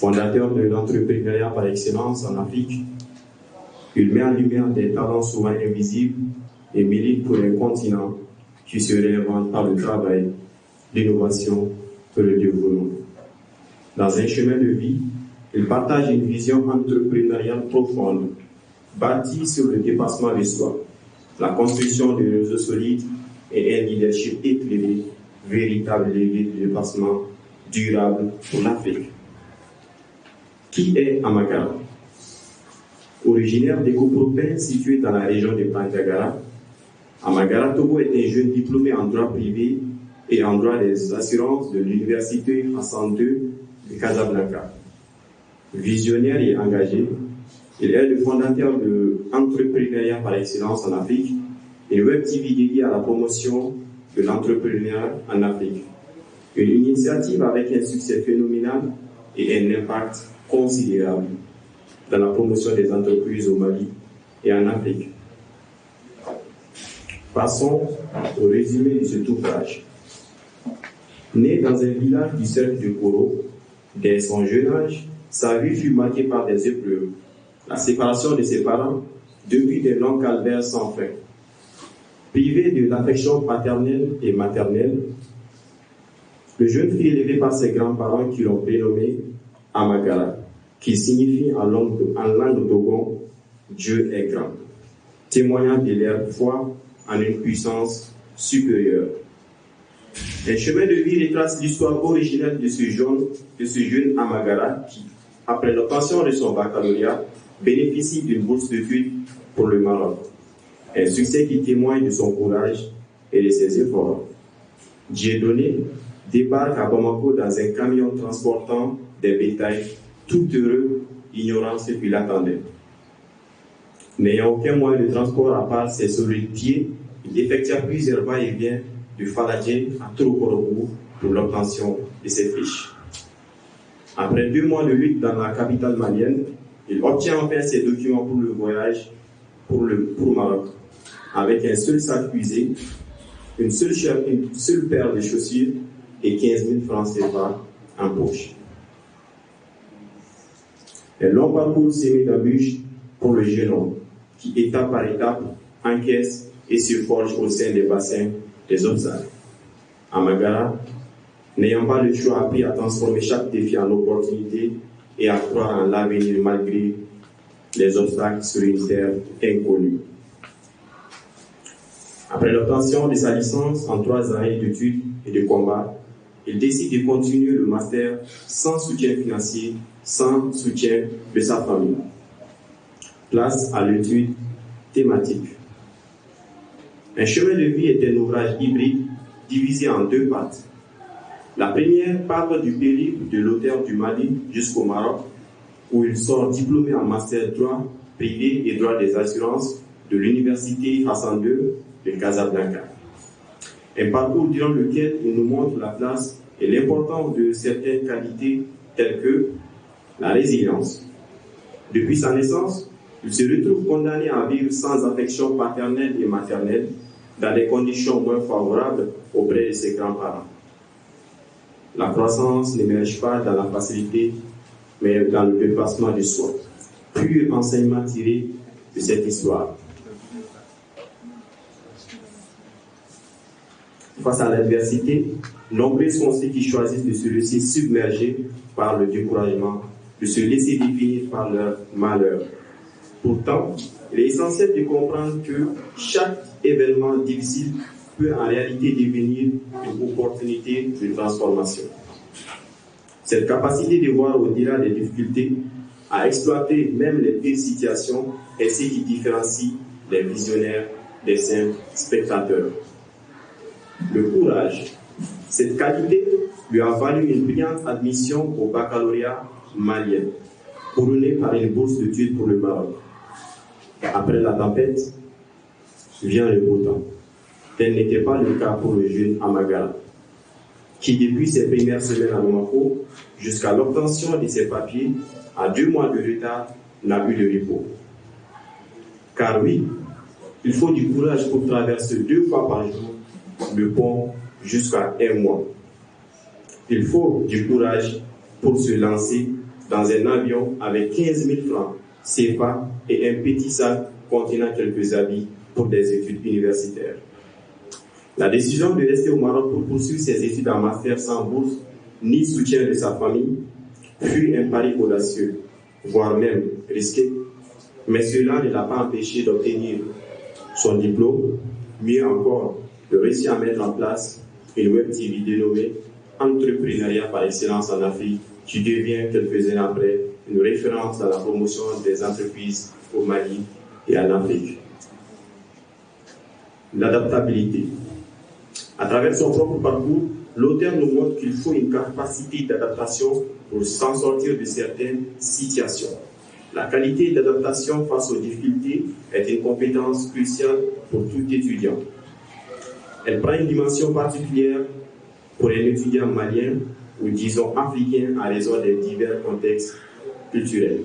Fondateur de l'entrepreneuriat par excellence en Afrique, il met en lumière des talents souvent invisibles et milite pour un continent qui se réinvente par le travail, l'innovation et le développement. Dans un chemin de vie, il partage une vision entrepreneuriale profonde, bâtie sur le dépassement de soi, la construction de réseaux solides et un leadership éclairé, véritable levier de dépassement durable pour l'Afrique. Qui est Amagara? Originaire d'Ekopropin, situé dans la région de Pantagara, Amagara Togo est un jeune diplômé en droit privé et en droit des assurances de l'université Hassan II de Casablanca. Visionnaire et engagé, il est le fondateur de l'entrepreneuriat par excellence en Afrique, une web TV dédiée à la promotion de l'entrepreneuriat en Afrique. Une initiative avec un succès phénoménal et un impact considérable dans la promotion des entreprises au Mali et en Afrique. Passons au résumé de cet ouvrage. Né dans un village du cercle de Koro, dès son jeune âge, sa vie fut marquée par des épreuves, la séparation de ses parents, depuis de longs calvaires sans fin. Privé de l'affection paternelle et maternelle, le jeune fut élevé par ses grands-parents qui l'ont prénommé Amagara, qui signifie en langue dogon « Dieu est grand », témoignant de leur foi en une puissance supérieure. Un chemin de vie retrace l'histoire originelle de ce jeune Amagara qui, après l'obtention de son baccalauréat, bénéficie d'une bourse d'études pour le Maroc. Un succès qui témoigne de son courage et de ses efforts. Dieudonné débarque à Bamako dans un camion transportant des bétails, tout heureux, ignorant ce qui l'attendait. N'ayant aucun moyen de transport à part ses solides pieds, il effectua plusieurs va-et-vient de Faladjé à Torokorobo pour l'obtention de ses fiches. Après 2 mois de lutte dans la capitale malienne, il obtient enfin ses documents pour le voyage pour Maroc, avec un seul sac usé, une seule paire de chaussures et 15 000 francs CFA en poche. Un long parcours semé d'embûches pour le jeune homme, qui étape par étape encaisse et se forge au sein des bassins des obstacles. Amagara, n'ayant pas le choix, a appris à transformer chaque défi en opportunité et à croire en l'avenir malgré les obstacles sur une terre inconnue. Après l'obtention de sa licence en 3 années d'études et de combat, il décide de continuer le master sans soutien financier, sans soutien de sa famille. Place à l'étude thématique. Un chemin de vie est un ouvrage hybride divisé en 2 parties. La première parle du périple de l'auteur du Mali jusqu'au Maroc, où il sort diplômé en master droit privé et droit des assurances de l'université Hassan II de Casablanca. Un parcours durant lequel il nous montre la place et l'importance de certaines qualités telles que la résilience. Depuis sa naissance, il se retrouve condamné à vivre sans affection paternelle et maternelle dans des conditions moins favorables auprès de ses grands-parents. La croissance n'émerge pas dans la facilité, mais dans le dépassement de soi. Pur enseignement tiré de cette histoire. Face à l'adversité, nombreux sont ceux qui choisissent de se laisser submerger par le découragement, de se laisser définir par leur malheur. Pourtant, il est essentiel de comprendre que chaque événement difficile peut en réalité devenir une opportunité de transformation. Cette capacité de voir au-delà des difficultés, à exploiter même les pires situations, est ce qui différencie les visionnaires des simples spectateurs. Le courage. Cette qualité lui a valu une brillante admission au baccalauréat malien, couronnée par une bourse d'études pour le Maroc. Après la tempête, vient le beau temps. Tel n'était pas le cas pour le jeune Amagara, qui depuis ses premières semaines à Bamako jusqu'à l'obtention de ses papiers, à 2 mois de retard, n'a eu de repos. Car oui, il faut du courage pour traverser 2 fois par jour le pont jusqu'à 1 mois. Il faut du courage pour se lancer dans un avion avec 15 000 francs CFA et un petit sac contenant quelques habits pour des études universitaires. La décision de rester au Maroc pour poursuivre ses études en master sans bourse ni soutien de sa famille fut un pari audacieux, voire même risqué, mais cela ne l'a pas empêché d'obtenir son diplôme, mieux encore, de réussir à mettre en place une web TV dénommée Entrepreneuriat par excellence en Afrique, qui devient quelques années après une référence dans la promotion des entreprises au Mali et en Afrique. L'adaptabilité. À travers son propre parcours, l'auteur nous montre qu'il faut une capacité d'adaptation pour s'en sortir de certaines situations. La qualité d'adaptation face aux difficultés est une compétence cruciale pour tout étudiant. Elle prend une dimension particulière pour un étudiant malien ou disons africain à raison des divers contextes culturels.